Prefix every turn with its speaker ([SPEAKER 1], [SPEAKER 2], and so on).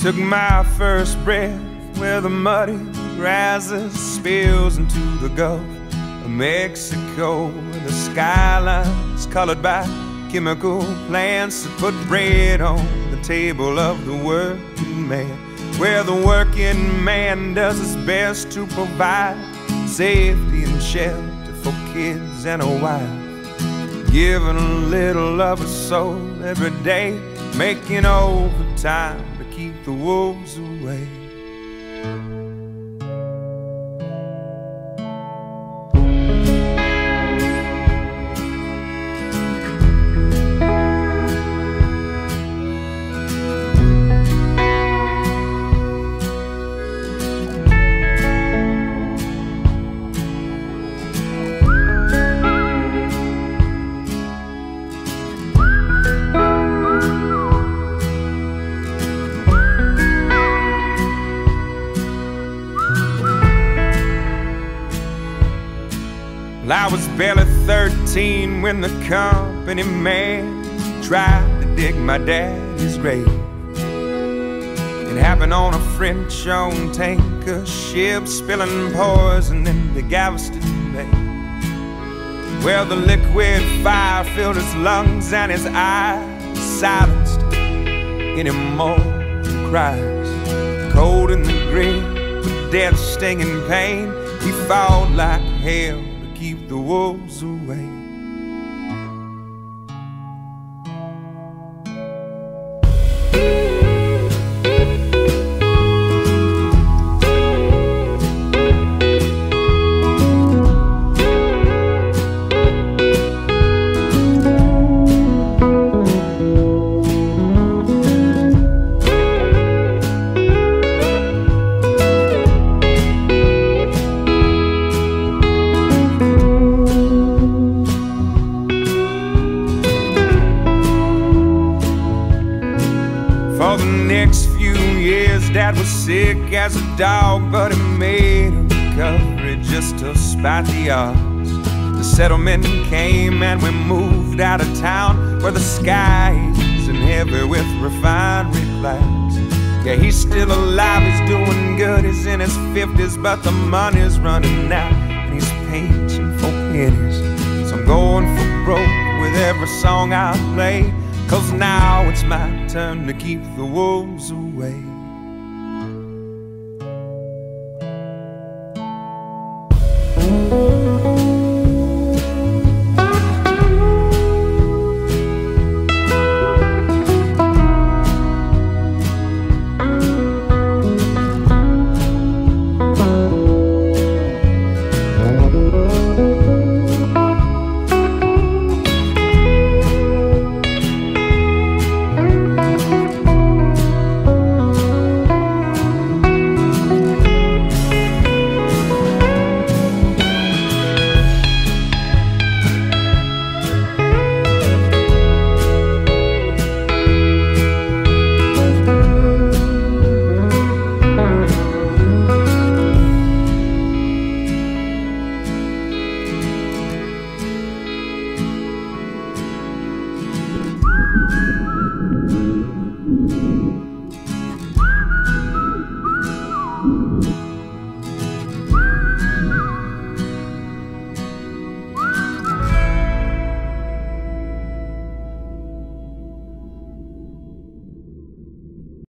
[SPEAKER 1] took my first breath where the muddy rises, spills into the Gulf of Mexico, where the skyline's colored by chemical plants that put bread on the table of the working man, where the working man does his best to provide safety and shelter for kids and a wife, giving a little of his soul every day, making overtime to keep the wolves away. I was barely 13 when the company man tried to dig my daddy's grave. It happened on a French-owned tanker ship, spilling poison into Galveston Bay, where the liquid fire filled his lungs and his eyes silenced any more cries. Cold in the grave with death's stinging pain, he fought like hell to keep the wolves away. For the next few years, Dad was sick as a dog, but he made a recovery just to spite the odds. The settlement came and we moved out of town, where the sky isn't heavy with refinery clouds. Yeah, he's still alive, he's doing good, he's in his 50s, but the money's running out and he's painting for pennies. So I'm going for broke with every song I play, 'cause now it's my turn to keep the wolves away.